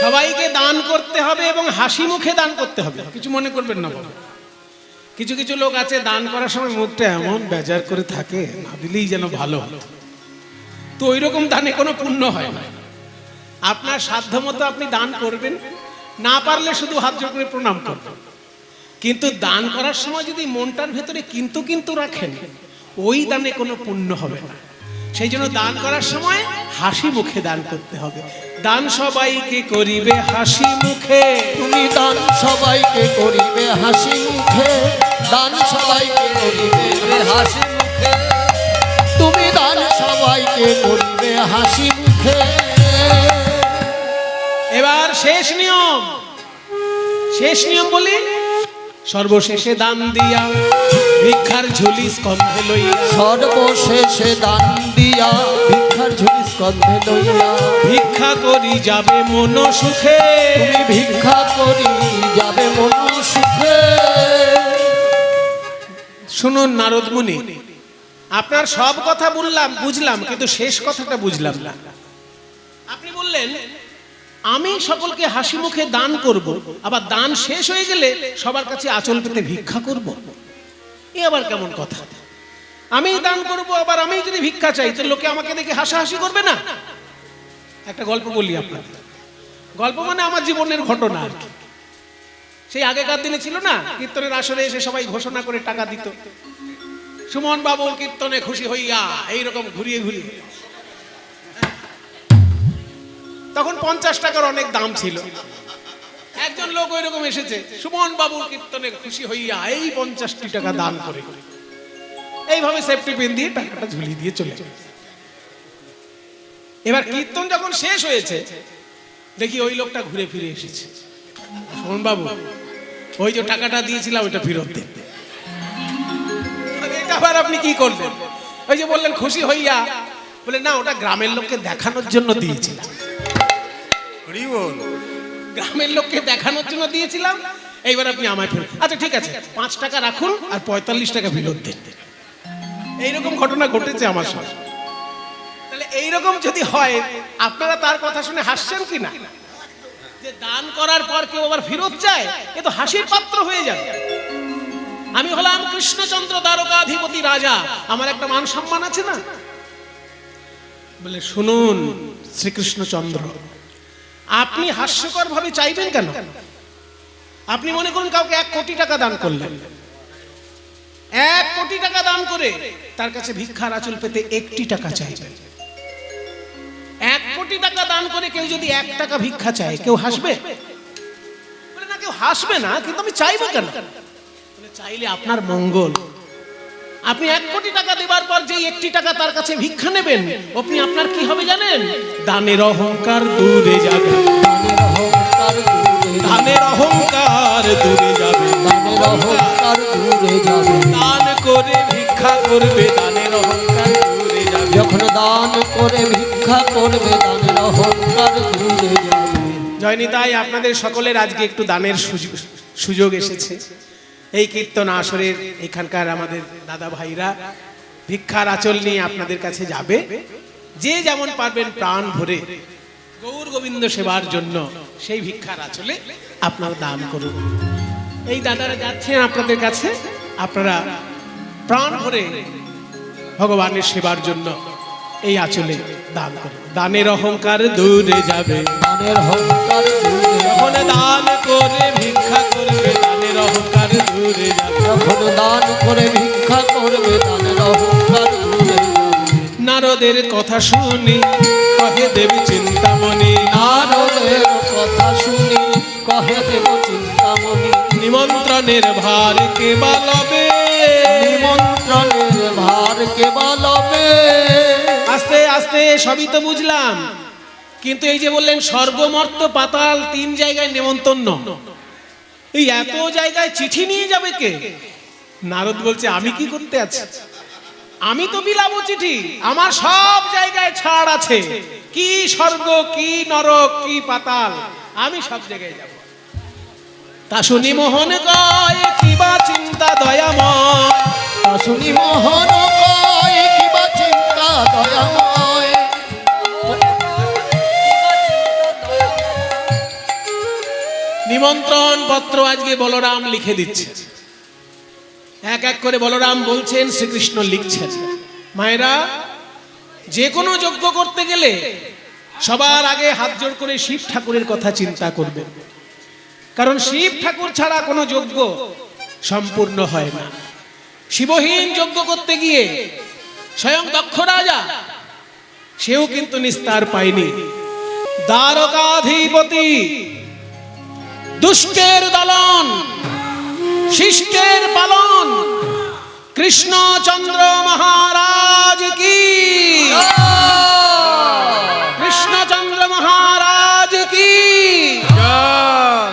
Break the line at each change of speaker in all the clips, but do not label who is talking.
সবাইকে দান করতে হবে এবং হাসি মুখে দান করতে হবে, কিছু মনে করবেন না। কিছু কিছু লোক আছে দান করার সময় মুখটা এমন বেজার করে থাকে, না দিলেই যেন ভালো হতো। তো ওই রকম দানে কোনো পুণ্য হয় না। আপনার সাধ্য মতো আপনি দান করবেন, না পারলে শুধু হাত জোড় করে প্রণাম করবেন। কিন্তু দান করার সময় যদি মনটার ভেতরে কিন্তু কিন্তু রাখেন, ওই দানে কোনো পুণ্য হবে না। সেই জন্য দান করার সময় হাসি মুখে দান করতে হবে। দান সবাইকে করিবে হাসি মুখে,
তুমি দান সবাইকে করিবে হাসি মুখে, দান সবাইকে করিবে হাসি মুখে, তুমি দান সবাইকে করিবে হাসি মুখে।
এবার শেষ নিয়ম বলি, সর্বশেষে দান দিয়া ভিক্ষার ঝুলি স্কন্ধে লইয়া,
সর্বশেষে দান দিয়া ভিক্ষার ঝুলি স্কন্ধে লইয়া,
ভিক্ষা করি যাবে মন সুখে,
তুমি ভিক্ষা করি যাবে মন সুখে।
শুনুন নারদ মুনি, আপনার সব কথা বুঝলাম, কিন্তু শেষ কথাটা বুঝলাম না। আপনি বললেন আমি সকলকে হাসি মুখে দান করব, আবার দান শেষ হয়ে গেলে সবার কাছে আঁচল পেতে ভিক্ষা করব। এ আবার কেমন কথা? আমি দান করব, আবার আমি যদি ভিক্ষা চাই, তো লোকে আমাকে দেখে হাসাহাসি করবে না? একটা গল্প বলি আপনাদের। গল্প মানে আমার জীবনের ঘটনা আর কি। সেই আগেকার দিনে ছিল না, কীর্তনের আসরে এসে সবাই ঘোষণা করে টাকা দিত, সুমন বাবুর কীর্তনে খুশি হইয়া, এইরকম ঘুরিয়ে ঘুরিয়ে। তখন 50 টাকার অনেক দাম ছিল। একজন লোক ওই রকম এসেছে, সুমন বাবুর কীর্তনে খুশি হইয়া এই 50টি টাকা দান করে, এইভাবে সেফটি পিন দিয়ে টাকাটা ঝুলিয়ে দিয়ে চলে যায়। এবার কীর্তন যখন শেষ হয়েছে, দেখি ওই লোকটা ঘুরে ফিরে এসেছে। সুমন বাবু, ওই যে টাকাটা দিয়েছিলাম ওইটা ফেরত দেন। এটা আবার আপনি কি করবেন? ওই যে বললেন খুশি হইয়া, বলে না, ওটা গ্রামের লোককে দেখানোর জন্য দিয়েছিলাম। গ্রামের লোককে দেখানোর জন্য দিয়েছিলাম, এইবার আপনি আমায় ফেরত। আচ্ছা ঠিক আছে, 5 টাকা রাখুন আর 45 টাকা ফেরত দেন। এইরকম ঘটনা ঘটেছে আমার সাথে। তাহলে এইরকম যদি হয়, আপনারা তার কথা শুনে হাসছেন কি না? যে দান করার পর কেউ আবার ফেরত চায়, এ তো হাসির পাত্র হয়ে যাবে। আমি হলাম কৃষ্ণচন্দ্র দ্বারকাধিপতি রাজা, আমার একটা মান সম্মান আছে না? বলে শুনুন শ্রীকৃষ্ণচন্দ্র, আপনি হাস্যকর ভাবে চাইবেন কেন? আপনি মনে করুন কাউকে 1 কোটি টাকা দান করলেন, 1 কোটি টাকা দান করে তার কাছে ভিক্ষার আঁচল পেতে 1টি টাকা চাইবেন। 1 কোটি টাকা দান করে কেউ যদি 1 টাকা ভিক্ষা চায়, কেউ হাসবে? বলে না, কেউ হাসবে না, কিন্তু আমি চাইবো কেন? বলে চাইলে আপনার মঙ্গল। আপনি 1 কোটি টাকা দেবার পর যে 1টি টাকা তার কাছে ভিক্ষা নেবেন, আপনি আপনার কি হবে জানেন? দানের অহংকার দূরে যাবে, দানের অহংকার দূরে যাবে,
দানের অহংকার দূরে যাবে।
দান করে ভিক্ষা করবে, দানের অহংকার দূরে যাবে।
যখন দান করে ভিক্ষা করবে, দানের অহংকার দূরে যাবে।
জয়নিতাই, আপনাদের সকলের আজকে একটু দানের সুযোগ এসেছে। এই কীর্তন আসরের এখানকার আমাদের দাদা ভাইরা ভিক্ষার আঁচল নিয়ে আপনাদের কাছে যাবে। যে যেমন পারবেন প্রাণ ভরে গৌর গোবিন্দ সেবার জন্য সেই ভিক্ষার আঁচলে আপনারা দান করুন। এই দাদারা যাচ্ছেন আপনাদের কাছে, আপনারা প্রাণ ভরে ভগবানের সেবার জন্য এই আঁচলে দান করুন। দানের অহংকার দূরে যাবে,
দানের অহংকার দূরে
যখন দান করে ভিক্ষা করবে, দানের অহংকার দূরে যাবে।
যখন দান করে ভিক্ষা করবে, দানের অহংকার দূরে যাবে।
নারদের কথা শুনি কহে দেব চিন্তামণি,
নারদের কথা শুনি কহে দেব চিন্তামণি,
নিমন্ত্রণের ভার কে বলবে,
নিমন্ত্রণের ভার কে বলবে।
আস্তে আস্তে সবই তো বুঝলাম, কিন্তু এই যে বললেন স্বর্গমর্ত পাতাল 3 জায়গায় নেমন্তন্ন, এই এত জায়গায় চিঠি নিয়ে যাবে কে? নারদ বলছে আমি কি করতে আছি? আমি তো বিলাবো চিঠি, আমার সব জায়গায় ছাড় আছে। কি স্বর্গ, কি নরক, কি পাতাল, আমি সব জায়গায় যাব। তা শুনি মোহন কয় কিবা চিন্তা দয়াময়,
তা শুনি মোহন কয় কিবা চিন্তা দয়াময়।
নিমন্ত্রণ পত্র আজকে বলরাম লিখে দিচ্ছে। এক এক করে বলরাম বলছেন, শ্রীকৃষ্ণ লিখছেন। মায়েরা, যে কোনো যজ্ঞ করতে গেলে সবার আগে হাত জোড় করে শিব ঠাকুরের কথা চিন্তা করবেন, কারণ শিব ঠাকুর ছাড়া কোনো যজ্ঞ সম্পূর্ণ হয় না। শিবহীন যজ্ঞ করতে গিয়ে স্বয়ং দক্ষ রাজা সেও কিন্তু নিস্তার পায়নি। দ্বারকাধিপতি দুষ্টের দলন, শিষ্টের পালন, কৃষ্ণচন্দ্র মহারাজ কি, কৃষ্ণচন্দ্র মহারাজ কি,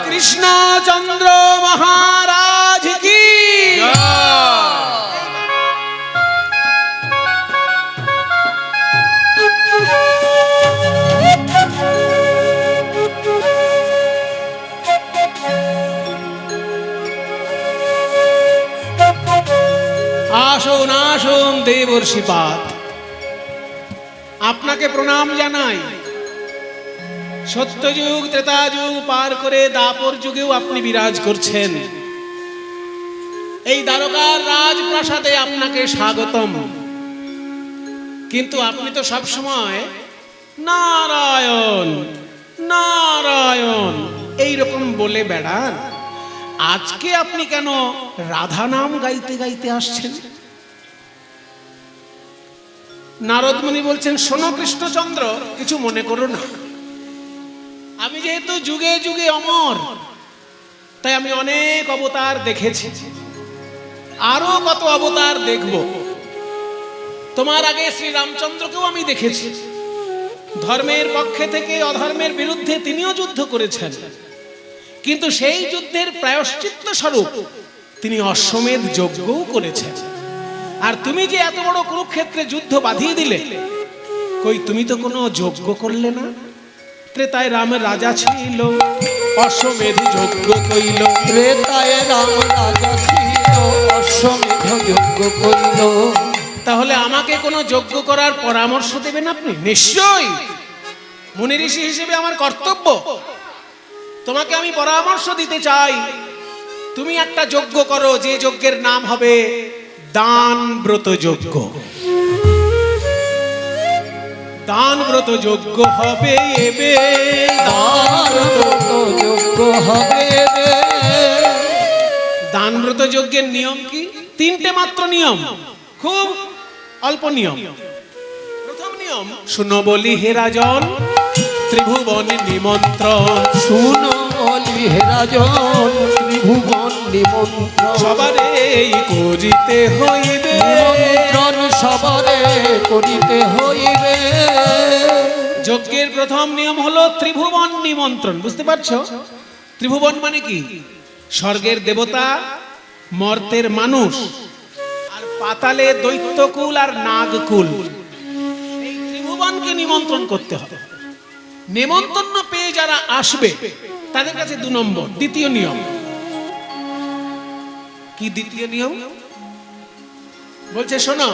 কৃষ্ণচন্দ্র মহারাজ কি। আসুন আসুন দেবর্ষিপাদ, আপনাকে প্রণাম জানাই। সত্যযুগ ত্রেতাযুগ পার করে দাপর যুগেও আপনি বিরাজ করছেন। এই দ্বারকার রাজপ্রাসাদে আপনাকে স্বাগতম। কিন্তু আপনি তো সবসময় নারায়ণ নারায়ণ এইরকম বলে বেড়ান, আজকে আপনি কেন রাধা নাম গাইতে গাইতে আসছেন? নারদ মুনি বলছেন, শোনো কৃষ্ণচন্দ্র, কিছু মনে করো না। আমি যেহেতু যুগে যুগে অমর, তাই আমি অনেক অবতার দেখেছি, আরো কত অবতার দেখব। তোমার আগে শ্রী রামচন্দ্রকেও আমি দেখেছি। ধর্মের পক্ষে থেকে অধর্মের বিরুদ্ধে তিনিও যুদ্ধ করেছেন, কিন্তু সেই যুদ্ধের প্রায়শ্চিত্ত স্বরূপ তিনি অশ্বমেধ যজ্ঞও করেছেন। আর তুমি যে এত বড় কুরুক্ষেত্রে যুদ্ধ বাঁধিয়ে দিলে, কই তুমি তো কোনো যজ্ঞ করলে না? ত্রেতায় রাম রাজা ছিল, অশ্বমেধ যজ্ঞ কইল।
ত্রেতায় রাম রাজা ছিল, অশ্বমেধ যজ্ঞ কইল।
তাহলে আমাকে কোনো যজ্ঞ করার পরামর্শ দেবেন আপনি? নিশ্চয়ই, মুনি ঋষি হিসেবে আমার কর্তব্য। তোমাকে আমি পরামর্শ দিতে চাই, তুমি একটা যজ্ঞ করো, যে যজ্ঞের নাম হবে দান ব্রত যজ্ঞ। দান ব্রত যজ্ঞ হবে এবে,
দান ব্রত যজ্ঞ হবে রে।
দান ব্রত যজ্ঞের নিয়ম কি? তিনটে মাত্র নিয়ম, খুব অল্প নিয়ম। প্রথম নিয়ম, শুনো বলি হে রাজন, ত্রিভুবন নিমন্ত্রণ।
শুনো বলি হে রাজন, ত্রিভুবন নিমন্ত্রণ।
সবারে করিতে হইবে,
নিমন্ত্রণ সবারে করিতে হইবে।
যজ্ঞের প্রথম নিয়ম হলো ত্রিভুবন নিমন্ত্রণ। বুঝতে পারছো? ত্রিভুবন মানে কি? স্বর্গের দেবতা, মর্তের মানুষ, আর পাতালে দৈত্যকুল আর নাগকুল। এই ত্রিভুবনকে নিমন্ত্রণ করতে হবে। নিমন্ত্রণ পেয়ে যারা আসবে তাদের কাছে 2 নম্বর, দ্বিতীয় নিয়ম কি? দ্বিতীয় নিয়ম বলছে, শোনো,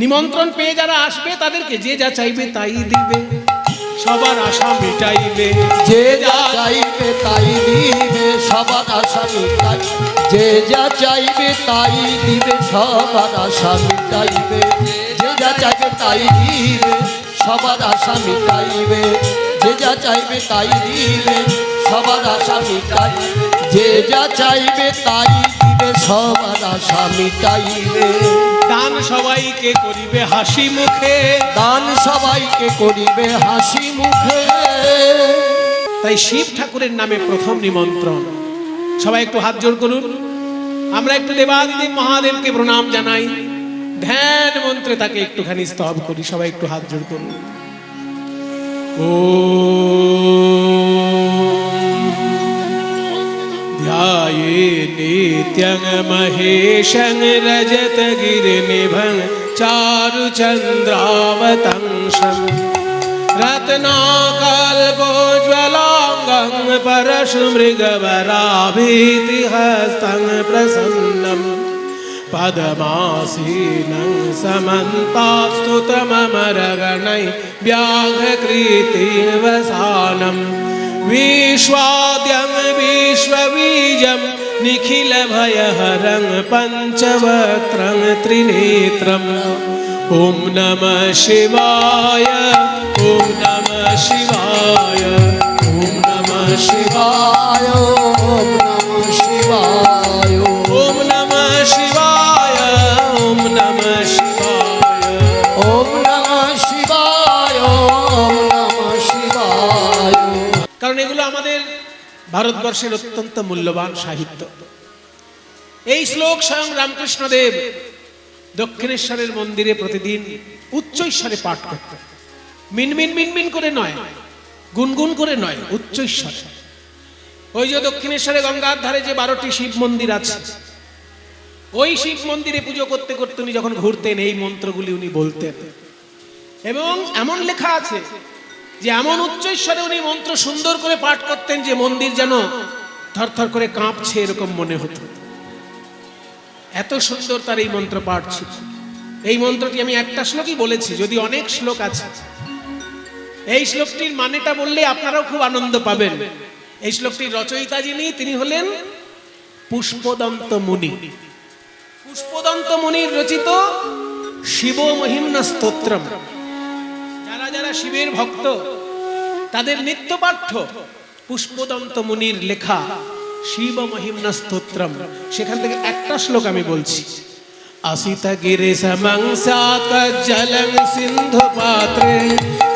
নিমন্ত্রণ পেয়ে যারা আসবে তাদেরকে যে যা চাইবে তাই দিবে, সবার আশা মিটাইবে।
যে যা চাইবে তাই দিবে, সবার আশা মিটাই। যে যা চাইবে তাই দিবে, সবার আশা মিটাইবে। যে যা চাইবে তাই দিবে, সবার আশা মিটাইবে। যে যা চাইবে তাই দিবে, সবার আশা মিটাইবে। যে যা চাইবে তাই দিবে, সবার আশা মিটাইবে।
দান সবাইকে করিবে হাসি মুখে,
দান সবাইকে করিবে হাসি মুখে।
তাই শিব ঠাকুরের নামে প্রথম নিমন্ত্রণ। সবাই একটু হাত জোড় করুন, আমরা একটু দেবাদিদেব মহাদেবকে প্রণাম জানাই, ধ্যান মন্ত্রে তাকে একটুখানি স্তব করি। সবাই একটু হাত জোড় করুন। ध्याये नित्यं महेशं रजतगिरिनिभं चारुचन्द्रावतंसं रत्नाकल्पोज्ज्वलाङ्गं परशुमृगवराभीतिहस्तं प्रसन्नं पद्मासीनं समन्तास्तुतममरगणैः व्याघ्रकृतिवसानं विश्वाद्यं विश्वबीजं निखिलभयहरं पञ्चवक्त्रं त्रिनेत्रम् ॐ नमः शिवाय ॐ नमः शिवाय ॐ नमः शिवाय
ओम नमः शिवाय
ॐ नमः शिवाय ॐ नमः शिवाय
ओम नमः शिवाय
কারণ এগুলো আমাদের ভারতবর্ষের অত্যন্ত মূল্যবান সাহিত্য। এই শ্লোক স্বয়ং রামকৃষ্ণ দেব দক্ষিণেশ্বরের মন্দিরে প্রতিদিন উচ্চৈস্বরে পাঠ করতেন। মিনমিন মিনমিন করে নয়, গুনগুন করে নয়, উচ্চৈস্বরে। ওই যে দক্ষিণেশ্বরে গঙ্গার ধারে যে 12টি শিব মন্দির আছে, ওই শিব মন্দিরে পুজো করতে করতে উনি যখন ঘুরতেন এই মন্ত্রগুলি উনি বলতেন। এবং এমন লেখা আছে যে এমন উচ্চৈস্বরে উনি মন্ত্র সুন্দর করে পাঠ করতেন যে মন্দির যেন থরথর করে কাঁপছে এরকম মনে হতো। এত সুন্দর তার এই মন্ত্র পাঠ ছিল। এই মন্ত্রটি আমি একটা শ্লোকই বলেছি, যদি অনেক শ্লোক আছে। এই শ্লোকটির মানেটা বললে আপনারাও খুব আনন্দ পাবেন। এই শ্লোকটির রচয়িতা যিনি, তিনি হলেন পুষ্পদন্ত মুনি। পুষ্পদন্ত মুনির রচিত শিব মহিম্না স্তোত্রম। যারা যারা শিবের ভক্ত তাদের নিত্য পাঠ্য পুষ্পদন্ত মুনির লেখা শিব মহিম্না স্তোত্রম। সেখান থেকে একটা শ্লোক আমি বলছি। আসিত গিরে সমংসাত জলং সিন্ধু পাত্রে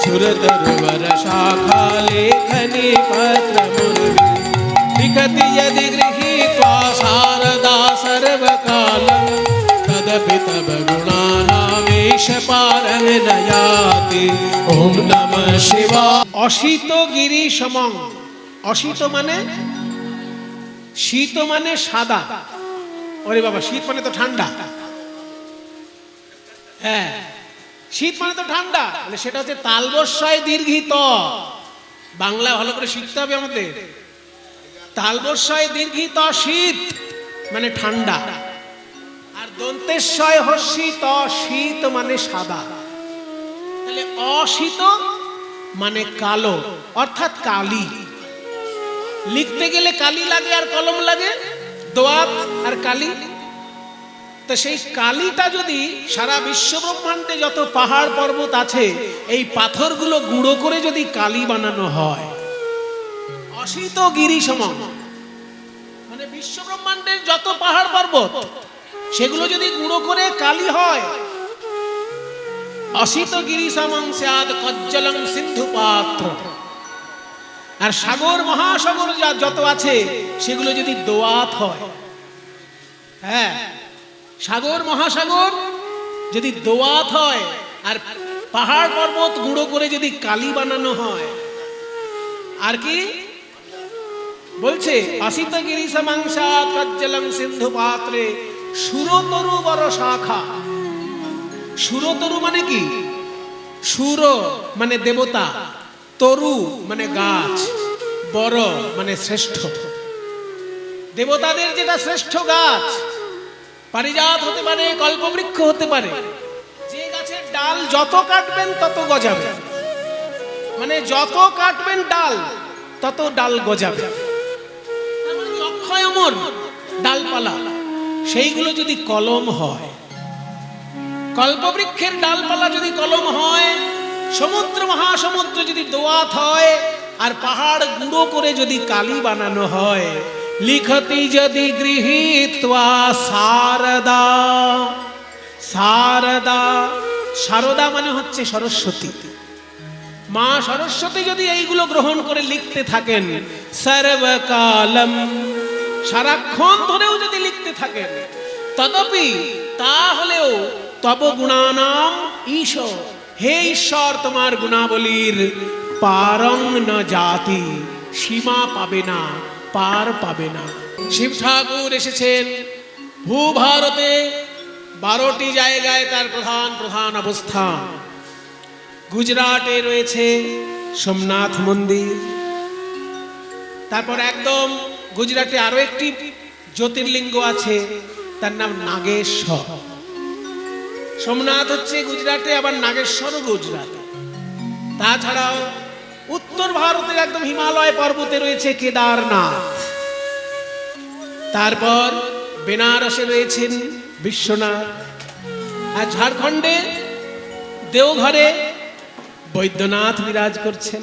সুরতরুবর শাখা লেখনি পত্র মুরলি লিখতি यदि গৃহীত্বা শারদা সর্বকালং তদপি তব গুণানামেশ পারং নয়াতি ওম নমঃ শিবায়। অসিত গিরি সমং। অসিত মানে শীত মানে সাদা। ওরে বাবা, শীত মানে তো ঠান্ডা। হ্যাঁ, শীত মানে তো ঠান্ডা, সেটা হচ্ছে তালবস্যয় দীর্ঘিত। বাংলা ভালো করে শিখতে হবে আমাদের। তালবস্যয় দীর্ঘিত শীত মানে ঠান্ডা, আর দন্তেশ্বয় হর্ষিত শীত মানে সাদা। তাহলে অশীত মানে কালো, অর্থাৎ কালি। লিখতে গেলে কালি লাগে আর কলম লাগে, দোয়াত আর কালি। তো সেই কালিটা যদি সারা বিশ্ব ব্রহ্মাণ্ডে যত পাহাড় পর্বত আছে এই পাথরগুলো গুঁড়ো করে যদি কালি বানানো হয়, অসিত গিরি সম, মানে বিশ্ব ব্রহ্মাণ্ডের যত পাহাড় পর্বত সেগুলো যদি গুঁড়ো করে কালি হয়, অসিত গিরি সমং স্যাদ কজ্জলং সিন্ধু পাত্র। আর সাগর মহাসাগর যত আছে সেগুলো যদি দোয়াত হয়, হ্যাঁ, সাগর মহাসাগর যদি দোয়াত হয় আর পাহাড় পর্বত গুঁড়ো করে যদি কালি বানানো হয়, আর কি বলছে? অসিত গিরি সমংসাত কজ্জলং সিন্ধু পাত্রে সুরতরু বড় শাখা। সুরতরু মানে কি? সুর মানে দেবতা, তরু মানে গাছ, বড় মানে শ্রেষ্ঠ। দেবতাদের যেটা শ্রেষ্ঠ গাছ, পারিজাত হতে পারে, কল্পবৃক্ষ হতে পারে, যে গাছের ডাল যত কাটবেন তত গজাবে, মানে যত কাটবেন ডাল তত ডাল গজাবে, অক্ষয় অমর ডালপালা। সেইগুলো যদি কলম হয়, কল্পবৃক্ষের ডালপালা যদি কলম হয়, সমুদ্র মহাসমুদ্র যদি দোয়াত হয়, আর পাহাড় গুঁড়ো করে যদি কালি বানানো হয়, লিখতি যদি গৃহীত্বা শারদা। শারদা, শারদা মানে হচ্ছে সরস্বতী। মা সরস্বতী যদি এইগুলো গ্রহণ করে লিখতে থাকেন, সর্বকালম, সারাক্ষণ ধরেও যদি লিখতে থাকেন, তদপি, তাহলেও তব গুণানাম ঈশ, হে ঈশ্বর তোমার গুণাবলীর পারং ন জাতি, সীমা পাবে না, পার পাবে না। শিব ঠাকুর এসেছেন ভূভারতে 12টি জায়গায় তার প্রধান প্রধান অবস্থান। গুজরাটে রয়েছে সোমনাথ মন্দির, তারপর একদম গুজরাটে আরো একটি জ্যোতির্লিঙ্গ আছে, তার নাম নাগেশ্বর। সোমনাথ হচ্ছে গুজরাটে, আবার নাগেশ্বরও গুজরাটে। তাছাড়াও উত্তর ভারতের একদম হিমালয় পর্বতে রয়েছে কেদারনাথ, তারপর বেনারসে রয়েছেন বিশ্বনাথ, আর ঝাড়খণ্ডে দেওঘরে বৈদ্যনাথ বিরাজ করছেন।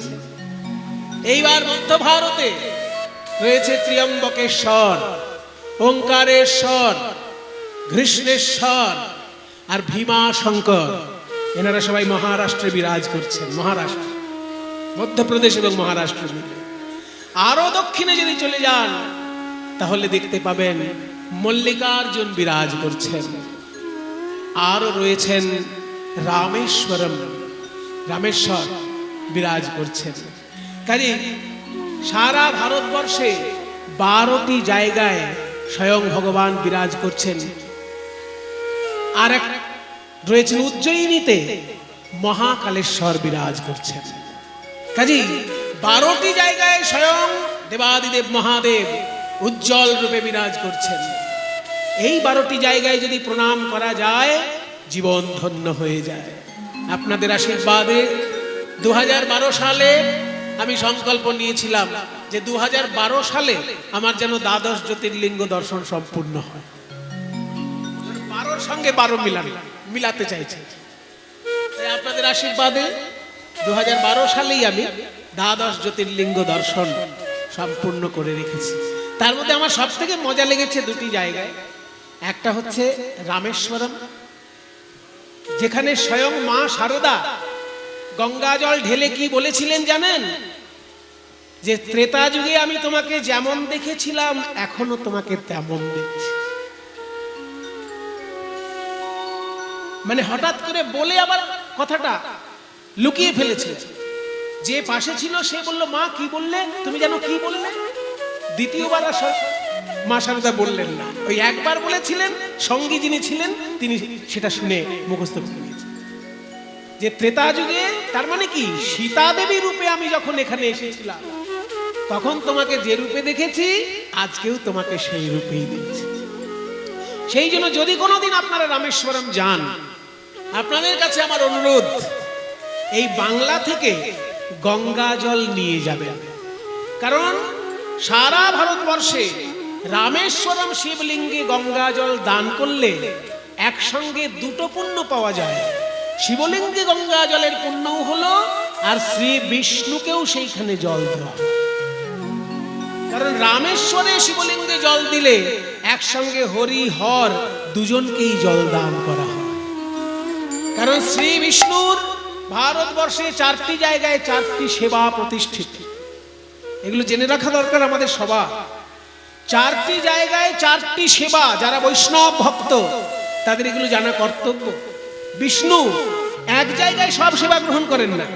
এইবার মধ্য ভারতে রয়েছে ত্র্যম্বকেশ্বর, ওঙ্কারেশ্বর, ঘৃষ্ণেশ্বর আর ভীমাশঙ্কর। এনারা সবাই মহারাষ্ট্রে বিরাজ করছেন, মহারাষ্ট্র, মধ্যপ্রদেশ এবং মহারাষ্ট্র মিলে। আরো দক্ষিণে যদি চলে যান তাহলে দেখতে পাবেন মল্লিকার্জুন বিরাজ করছেন। আরো রয়েছেন রামেশ্বরম, রামেশ্বর বিরাজ করছেন। কাজে সারা ভারতবর্ষে 12টি জায়গায় স্বয়ং ভগবান বিরাজ করছেন। আর এক রয়েছেন উজ্জয়িনীতে মহাকালেশ্বর বিরাজ করছেন। কাজে 12টি জায়গায় স্বয়ং দেবাদিদেব মহাদেব উজ্জ্বল রূপে বিরাজ করছেন। এই 12টি জায়গায় যদি প্রণাম করা যায় জীবন ধন্য হয়ে যায়। আপনাদের আশীর্বাদে 2012 সালে আমি সংকল্প নিয়েছিলাম যে 2012 সালে আমার যেন দ্বাদশ জ্যোতির্লিঙ্গ দর্শন সম্পূর্ণ হয়। 12 সঙ্গে 12 মিলাতে চাইছি। তাই আপনাদের আশীর্বাদে 2012 সালেই আমি দ্বাদশ জ্যোতির্লিঙ্গ দর্শন সম্পূর্ণ করে রেখেছি। তার মধ্যে আমার সব থেকে মজা লেগেছে দুটি জায়গায়। একটা হচ্ছে রামেশ্বরম, যেখানে স্বয়ং মা শারদা গঙ্গা জল ঢেলে কি বলেছিলেন জানেন? যে ত্রেতা যুগে আমি তোমাকে যেমন দেখেছিলাম এখনো তোমাকে তেমন দেখছি। মানে হঠাৎ করে বলে আবার কথাটা লুকিয়ে ফেলেছে। যে পাশে ছিল সে বলল, মা কি বললে, তুমি জানো কি বললে? দ্বিতীয়বার আর মা শারদা বললেন না, ওই একবার বলেছিলেন, সঙ্গী যিনি ছিলেন তিনি সেটা শুনে মুখস্থ করে নিয়েছেন। যে ত্রেতা যুগে, তার মানে কি সীতা দেবী রূপে আমি যখন এখানে এসেছিলাম তখন তোমাকে যে রূপে দেখেছি আজকেও তোমাকে সেই রূপেই দেখছি। সেই জন্য যদি কোনোদিন আপনারা রামেশ্বরম যান, আপনাদের কাছে আমার অনুরোধ, এই বাংলা থেকে গঙ্গা জল নিয়ে যাবেন। কারণ সারা ভারতবর্ষে রামেশ্বরম শিবলিঙ্গে গঙ্গা জল দান করলে একসঙ্গে দুটো পুণ্য পাওয়া যায়। শিবলিঙ্গে গঙ্গা জলের পুণ্যও হলো, আর শ্রী বিষ্ণুকেও সেইখানে জল দেওয়া। কারণ রামেশ্বরে শিবলিঙ্গে জল দিলে একসঙ্গে হরি হর দুজনকেই জল দান করা হয়। কারণ শ্রী বিষ্ণুর ভারতবর্ষে 4টি জায়গায় 4টি সেবা প্রতিষ্ঠিত। এগুলো জেনে রাখা দরকার আমাদের সবার। 4টি জায়গায় 4টি সেবা, যারা বৈষ্ণব ভক্ত তাদের এগুলো জানা কর্তব্য। বিষ্ণু এক জায়গায় সব সেবা গ্রহণ করেন না,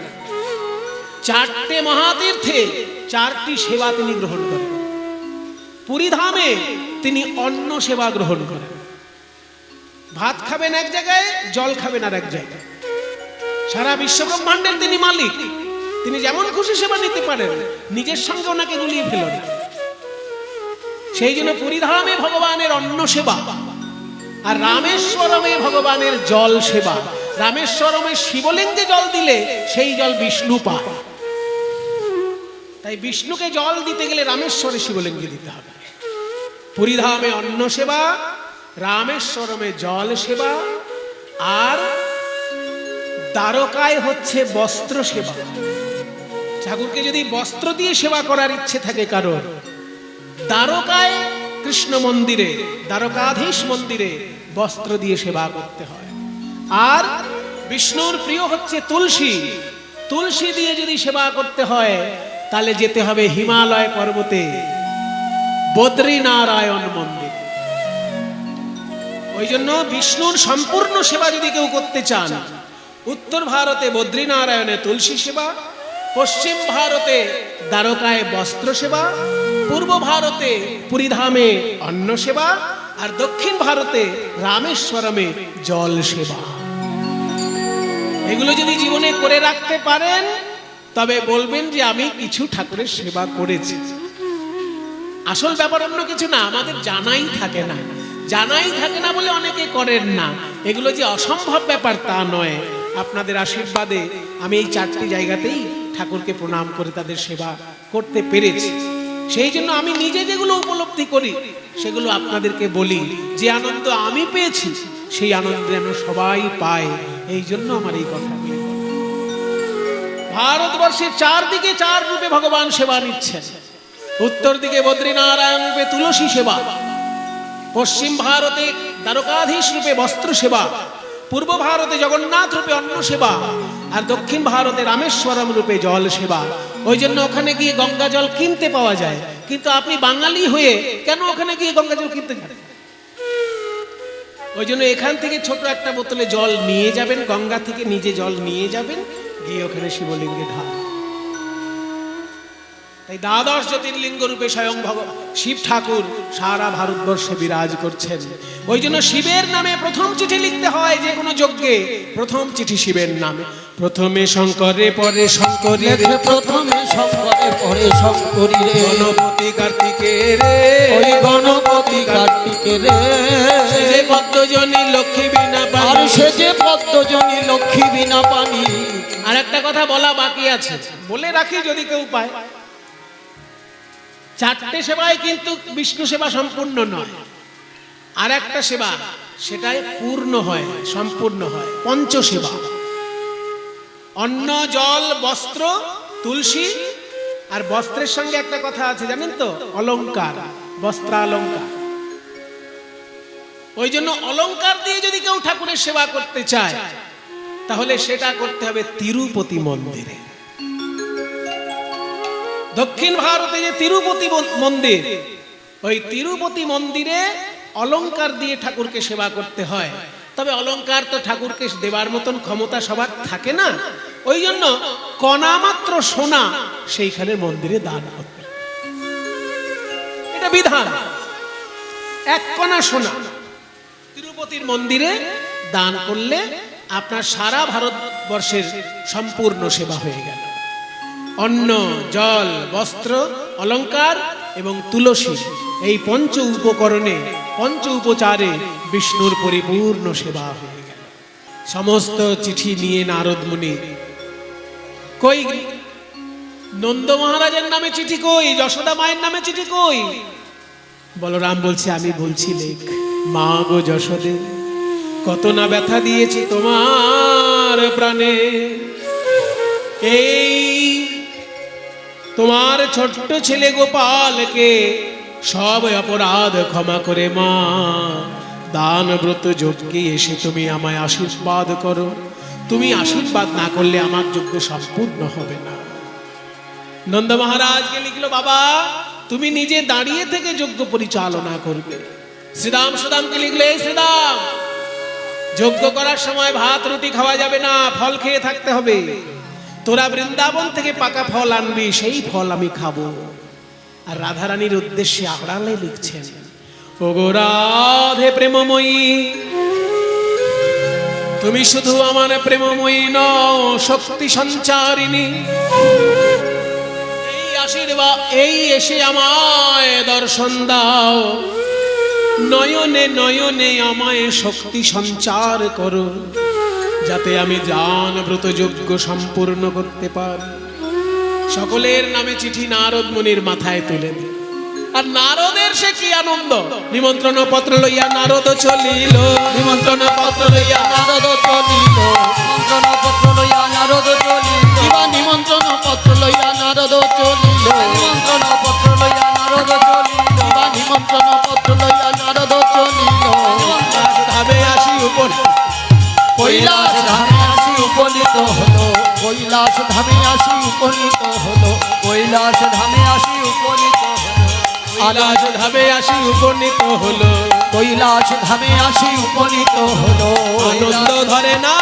4টে মহাতীর্থে 4টি সেবা তিনি গ্রহণ করেন। পুরী ধামে তিনি অন্ন সেবা গ্রহণ করেন। ভাত খাবেন এক জায়গায়, জল খাবেন আর এক জায়গায়। সারা বিশ্ব ব্রহ্মাণ্ডের তিনি মালিক, তিনি যেমন খুশি সেবা নিতে পারেন, নিজের সঙ্গে ওনাকে গুলিয়ে ফেলেন। সেই জন্য পুরী ধামে ভগবানের অন্ন সেবা, আর রামেশ্বরমে ভগবানের জল সেবা। রামেশ্বরমে শিবলিঙ্গে জল দিলে সেই জল বিষ্ণু পায়। তাই বিষ্ণুকে জল দিতে গেলে রামেশ্বরে শিবলিঙ্গে দিতে হবে। পুরী ধামে অন্ন সেবা, রামেশ্বরমে জল সেবা, আর দ্বারকায় হচ্ছে বস্ত্র সেবা। ঠাকুরকে যদি বস্ত্র দিয়ে সেবা করার ইচ্ছে থাকে কারোর, দ্বারকায় কৃষ্ণ মন্দিরে, দ্বারকাধীশ মন্দিরে বস্ত্র দিয়ে সেবা করতে হয়। আর বিষ্ণুর প্রিয় হচ্ছে তুলসী, তুলসী দিয়ে যদি সেবা করতে হয় তাহলে যেতে হবে হিমালয় পর্বতে বদ্রীনারায়ণ মন্দির। ওই জন্য বিষ্ণুর সম্পূর্ণ সেবা যদি কেউ করতে চান, উত্তর ভারতে বদ্রীনারায়ণে তুলসী সেবা, পশ্চিম ভারতে দ্বারকায় বস্ত্র সেবা, পূর্ব ভারতে পুরীধামে অন্ন সেবা, আর দক্ষিণ ভারতে রামেশ্বরমে জল সেবা। এগুলো যদি জীবনে করে রাখতে পারেন তবে বলবেন যে আমি কিছু ঠাকুরের সেবা করেছি। আসল ব্যাপার অন্য কিছু না, আমাদের জানাই থাকে না। জানাই থাকে না বলে অনেকে করেন না। এগুলো যে অসম্ভব ব্যাপার তা নয়। আপনাদের আশীর্বাদে আমি এই 4টি জায়গাতেই ঠাকুরকে প্রণাম করে তাদের সেবা করতে পেরেছি। সেই জন্য আমি নিজে যেগুলো উপলব্ধি করি সেগুলো আপনাদেরকে বলি, যে আনন্দ আমি পেয়েছি সেই আনন্দ যেন সবাই পায়, এই জন্য আমার এই কথাগুলি বলা। ভারতবর্ষের চারদিকে চার রূপে ভগবান সেবা নিচ্ছেন। উত্তর দিকে বদ্রীনারায়ণ রূপে তুলসী সেবা, পশ্চিম ভারতে দ্বারকাধীশ রূপে বস্ত্র সেবা, পূর্ব ভারতে জগন্নাথ রূপে অন্ন সেবা, আর দক্ষিণ ভারতে রামেশ্বরম রূপে জল সেবা। ওই জন্য ওখানে গিয়ে গঙ্গা জল কিনতে পাওয়া যায়, কিন্তু আপনি বাঙালি হয়ে কেন ওখানে গিয়ে গঙ্গা জল কিনতে যাবেন? ওই জন্য এখান থেকে ছোট একটা বোতলে জল নিয়ে যাবেন, গঙ্গা থেকে নিজে জল নিয়ে যাবেন, গিয়ে ওখানে শিবলিঙ্গে ঢাল। তাই দ্বাদশ জ্যোতির্লিঙ্গ রূপে স্বয়ং শিব ঠাকুর সারা ভারতবর্ষে বিরাজ করছেন। ওই জন্য শিবের নামে প্রথম চিঠি লিখতে হয় যে কোনো যজ্ঞে, প্রথম চিঠি শিবের নামে। প্রথমে শঙ্করে পরে শঙ্করী,
প্রথমে শঙ্করে পরে শঙ্করী রে,
গণপতি কার্তিকে রে,
ওই গণপতি কার্তিকে রে,
সে যে পদ্মজনী লক্ষ্মী বিনা
আর
পানি,
সে যে পদ্মজনী লক্ষ্মী বিনা পানি।
আর একটা কথা বলা বাকি আছে, বলে রাখি যদি কেউ পায়। চারটে সেবায় কিন্তু বিষ্ণু সেবা সম্পূর্ণ নয়, আর একটা সেবা সেটাই পূর্ণ হয়, সম্পূর্ণ হয়, পঞ্চসেবা। অন্ন, জল, বস্ত্র, তুলসী, আর বস্ত্রের সঙ্গে একটা কথা আছে জানেন তো, অলংকার, বস্ত্রালংকার। ওই জন্য অলংকার দিয়ে যদি কেউ ঠাকুরের সেবা করতে চায় তাহলে সেটা করতে হবে তিরুপতি মন্দিরে। দক্ষিণ ভারতে যে তিরুপতি মন্দির, ওই তিরুপতি মন্দিরে অলংকার দিয়ে ঠাকুরকে সেবা করতে হয়। তবে অলংকার তো ঠাকুরকে দেবার মতন ক্ষমতা সবার থাকে না, ওই জন্য কণা মাত্র সোনা সেইখানে মন্দিরে দান করতে, এটা বিধান। এক কণা সোনা তিরুপতির মন্দিরে দান করলে আপনার সারা ভারতবর্ষের সম্পূর্ণ সেবা হয়ে গেল। অন্ন, জল, বস্ত্র, অলংকার এবং তুলসী, এই পঞ্চ উপকরণে, পঞ্চ উপচারে বিষ্ণুর পরিপূর্ণ সেবা হয়ে গেল। সমস্ত চিঠি নিয়ে নারদ মুনি, কই নন্দ মহারাজের নামে চিঠি কই, যশোদা মায়ের নামে চিঠি কই? বলরাম বলছে আমি বলছি লেখ। মা গো যশোদে, কত না ব্যথা দিয়েছি তোমার প্রাণে, এই তোমার ছোট্ট ছেলে গোপালকে সব অপরাধ ক্ষমা করে মা, দান ব্রত যজ্ঞে এসে তুমি আমায় আশীর্বাদ করো। তুমি আশীর্বাদ না করলে আমার যজ্ঞ সম্পূর্ণ হবে না। নন্দ মহারাজকে লিখলো, বাবা তুমি নিজে দাঁড়িয়ে থেকে যজ্ঞ পরিচালনা করবে। শ্রীদাম সুদামকে লিখলে, এই শ্রীদাম, যজ্ঞ করার সময় ভাত রুটি খাওয়া যাবে না, ফল খেয়ে থাকতে হবে। তোরা বৃন্দাবন থেকে পাকা ফল আনবি, সেই ফল আমি খাবো। আর রাধারানীর উদ্দেশ্যে আড়ালে লিখছেন, ওগো রাধে প্রেমময়ী, তুমি শুধু আমার প্রেমময়ী নও, শক্তি সঞ্চারিণী। এই আশীর্বাদ, এই এসে আমায় দর্শন দাও, নয়নে নয়নে আমায় শক্তি সঞ্চার করো, যাতে আমি দান ব্রত যজ্ঞ সম্পূর্ণ করতে পারি। সকলের নামে চিঠি নারদ মুনির মাথায় তুলে দিল। আর নারদের সে কি আনন্দ! নিমন্ত্রণ পত্র লইয়া নারদ চলিল, নিমন্ত্রণ পত্র লইয়া
নারদ চলিল, নিমন্ত্রণ পত্র লইয়া নারদ চলিল, কিবা নিমন্ত্রণ পত্র লইয়া নারদ চলিল, নিমন্ত্রণ পত্র লইয়া নারদ চলিল, কিবা নিমন্ত্রণ পত্র লইয়া নারদ চলিল।
ধামে আসি উপর,
কৈলাস ধামে আসি উপনীত হলো, কৈলাস ধামে আসি উপনীত হলো, কৈলাস ধামে আসি উপনীত হলো,
কৈলাস ধামে আসি উপনীত হলো,
কৈলাস ধামে আসি উপনীত হলো।
আনন্দ ধরে না,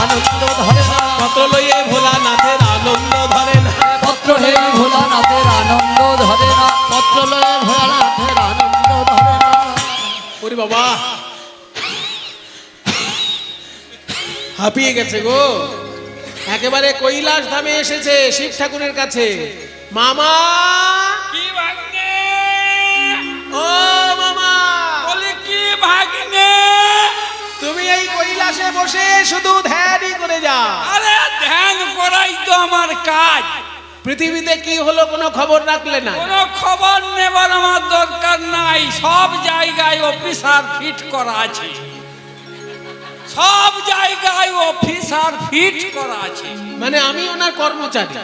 আনন্দ ধরে না,
পত্র লইয়ে ভোলানাথের আনন্দ ধরে না,
পত্র হে ভোলানাথের আনন্দ ধরে না, পত্র লয়ে ভোলানাথের আনন্দ ধরে না।
ওরে বাবা, হাঁপিয়ে গেছে গো, একেবারে কৈলাস ধামে এসেছে শিব ঠাকুরের কাছে। মামা,
কি ভাগ্নে,
ও মামা,
বলে কি ভাগ্নে,
তুমি এই কৈলাসে বসে শুধু ধ্যানই করে যাও।
আরে ধ্যান করে করাই তো আমার কাজ।
পৃথিবীতে কি হলো কোনো খবর রাখলে না?
কোনো খবর নেবার আমার দরকার নাই। সব জায়গায় অফিসার ফিট করা আছে, সব জায়গায় অফিসার ফিট করা আছে।
মানে আমি ওনার কর্মচারী,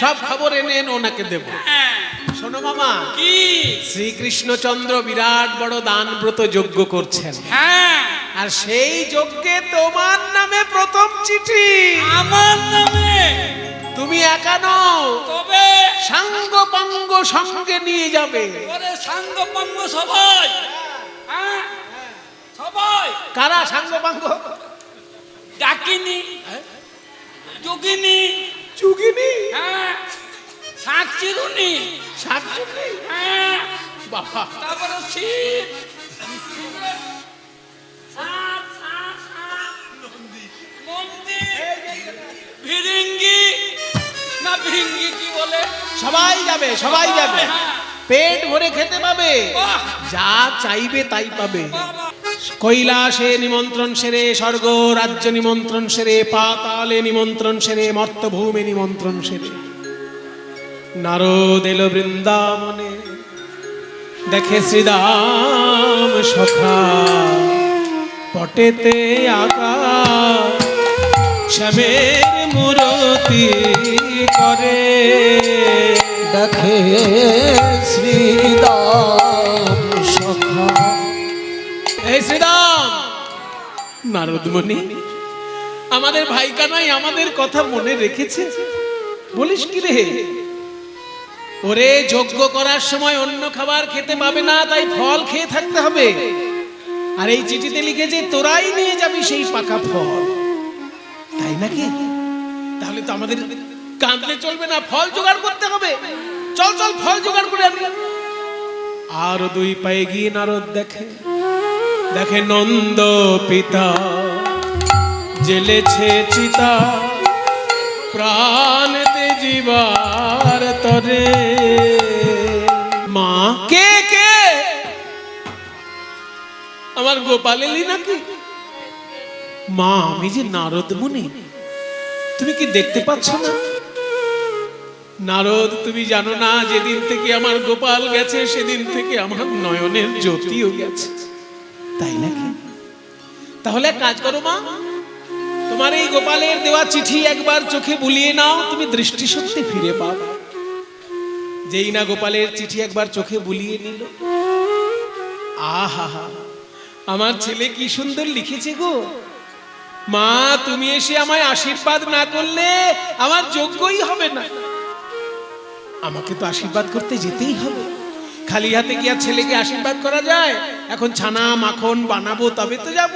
সব খবর এনে ওনাকে দেব।
হ্যাঁ,
শোনো মামা,
কি?
শ্রীকৃষ্ণচন্দ্র বিরাট বড় দান ব্রত যজ্ঞ করছেন,
হ্যাঁ,
আর সেই যজ্ঞে তোমার নামে প্রথম চিঠি।
আমার নামে?
তুমি একা নও,
তবে
সাঙ্গ পাঙ্গ সঙ্গে নিয়ে যাবে।
ওরে সাঙ্গ পাঙ্গ সবাই, হ্যাঁ সবাই।
কারা সাঙ্গ পাঙ্গ?
ডাকিনি, যোগিনী,
চুগিনি,
হ্যাঁ শাক চিরুনি,
শাকচুন্নি,
হ্যাঁ
বাবা,
তারপরে শীত, ভিরিঙ্গি না ভিঙ্গি কি বলে?
সবাই যাবে, সবাই যাবে, পেট ভরে খেতে পাবে,
বাহ!
যা চাইবে তাই পাবে।
বাবা!
কৈলাসে নিমন্ত্রণ সেরে, স্বর্গ রাজ্য নিমন্ত্রণ সেরে, পাতালে নিমন্ত্রণ সেরে, মর্তভূমে নিমন্ত্রণ সেরে, নারদ এলো বৃন্দাবনে, দেখে শ্রীদাম সখা পটেতে আঁকা শ্যামের মূরতি করে।
দেখে শ্রীদাম সখা।
এই শ্রীদাম, নারদমণি আমাদের ভাই কানাই আমাদের কথা মনে রেখেছে। বলিস কি রে? ওরে যজ্ঞ করার সময় অন্য খাবার খেতে পাবে না, তাই ফল খেয়ে থাকতে হবে। আর এই চিঠিতে লিখেছে তোরাই নিয়ে যাবি সেই পাকা ফল, তাই নাকি? তাহলে তো আমাদের কাঁদলে চলবে না, ফল জোগাড় করতে হবে। চল চল, ফল জোগাড় করে আনবি। আর দুই পায়ে গিয়ে নারদ দেখে নন্দ পিতা জেলেছে চিতা, প্রাণেতে জীবার তরে। মা, কে কে? আমার গোপাল এলি নাকি? মা, আমি যে নারদ মুনি, তুমি কি দেখতে পাচ্ছ না? নারদ, তুমি জানো না যেদিন থেকে আমার গোপাল গেছে সেদিন থেকে আমার নয়নের জ্যোতিও গেছে, তাই নাকি? তাহলে এক কাজ করো মা, তোমার এই গোপালের দেওয়া চিঠি একবার চোখে বুলিয়ে নাও, তুমি দৃষ্টিশক্তি ফিরে পাও। যেই না গোপালের চিঠি একবার চোখে বুলিয়ে নিল, আহা, আমার ছেলে কি সুন্দর লিখেছে গো। মা, তুমি এসে আমায় আশীর্বাদ না করলে আমার যোগ্যই হবে না। আমাকে তো আশীর্বাদ করতে যেতেই হবে, খালি হাতে কি আর ছেলেকে আশীর্বাদ করা যায়? এখন ছানা মাখন বানাবো তবে তো যাব।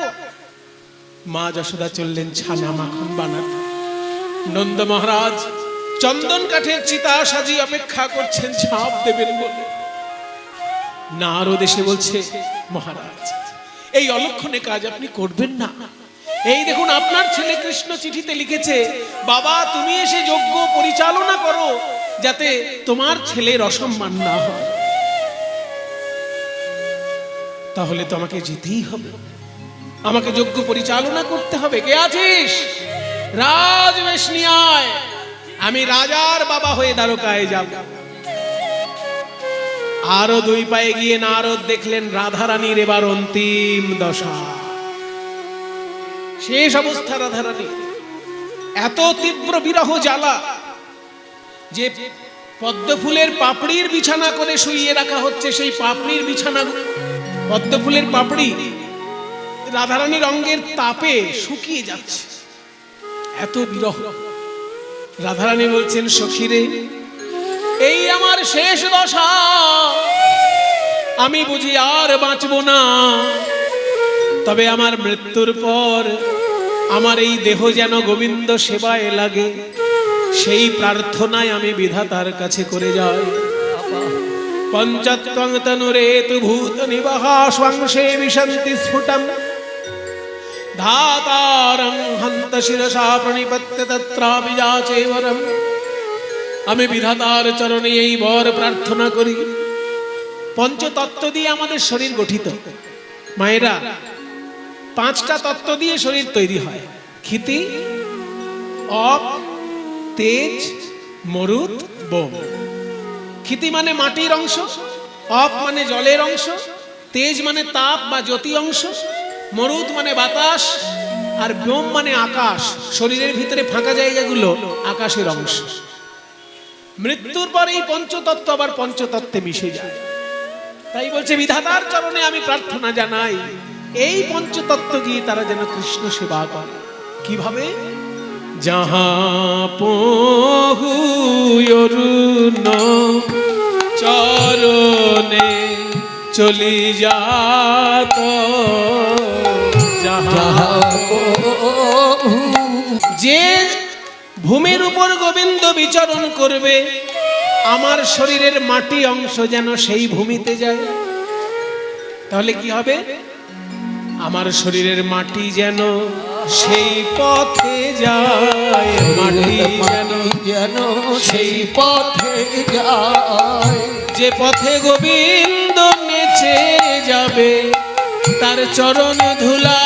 মা যশোদা চললেন ছানা মাখন বানাতে। নন্দ মহারাজ চন্দন কাঠের চিতা সাজিয়ে অপেক্ষা করছেন ছাপ দেবেন বলে। নারদ এসে বলছে, মহারাজ এই অলক্ষণে কাজ আপনি করবেন না। এই দেখুন আপনার ছেলে কৃষ্ণ চিঠিতে লিখেছে, বাবা তুমি এসে যজ্ঞ পরিচালনা করো যাতে তোমার ছেলের অসম্মান না হয়। তাহলে তো আমাকে যেতেই হবে, আমাকে যজ্ঞ পরিচালনা করতে হবে। কে আছিস? রাজবেশ নিয়ে আয়, আমি রাজার বাবা হয়ে দ্বারকায় যাব। আরো দুই পায়ে গিয়ে নারদ দেখলেন রাধারানীর এবার অন্তিম দশা, শেষ অবস্থা রাধারানী। এত তীব্র বিরহ জ্বালা যে পদ্মফুলের পাপড়ির বিছানা করে শুইয়ে রাখা হচ্ছে, সেই পাপড়ির বিছানা, পদ্মফুলের পাপড়ি রাধারানীর অঙ্গের তাপে শুকিয়ে যাচ্ছে, এত বিরহ। রাধারানী বলছেন, সখীরে এই আমার শেষ দশা, আমি বুঝি আর বাঁচব না। তবে আমার মৃত্যুর পর আমার এই দেহ যেন গোবিন্দ সেবায় লাগে, সেই প্রার্থনায় আমি বিধাতার কাছে করে যাই। পঞ্চত্বং তনুরেতু ভূত নিবাহা স্বংশে বিশন্তি স্ফুটম, ধাতারং হন্ত শিরসা প্রণিপত্য তত্রাপি যাচে বরম। আমি বিধাতার চরণে এই বর প্রার্থনা করি। পঞ্চতত্ত্ব দিয়ে আমাদের শরীর গঠিত মায়েরা, 5টা তত্ত্ব দিয়ে শরীর তৈরি হয়। ক্ষিতি, অপ, তেজ মরুত বোম। ক্ষিতি মানে মাটির অংশ, অপ মানে জলের অংশ, তেজ মানে তাপ বা জ্যোতি অংশ, মরুত মানে বাতাস, আর ব্যোম মানে আকাশ। শরীরের ভিতরে ফাঁকা জায়গাগুলো আকাশের অংশ। মৃত্যুর পর এই পঞ্চতত্ত্ব আবার পঞ্চতত্ত্বে মিশে যায়। তাই বলছে বিধাতার চরণে আমি প্রার্থনা জানাই এই পঞ্চতত্ত্ব গিয়ে তারা যেন কৃষ্ণ সেবা করে। কিভাবে? যাহা পহু অরুণ চরণে চলি যাত, যাহা যে ভূমির উপর গোবিন্দ বিচরণ করবে, আমার শরীরের মাটি অংশ যেন সেই ভূমিতে যায়। তাহলে কি হবে? আমার শরীরের মাটি যেন সেই পথে যায়, মাটি
যেন সেই পথে যায়,
যে পথে গোবিন্দ নেচে যাবে, তার চরণ ধুলা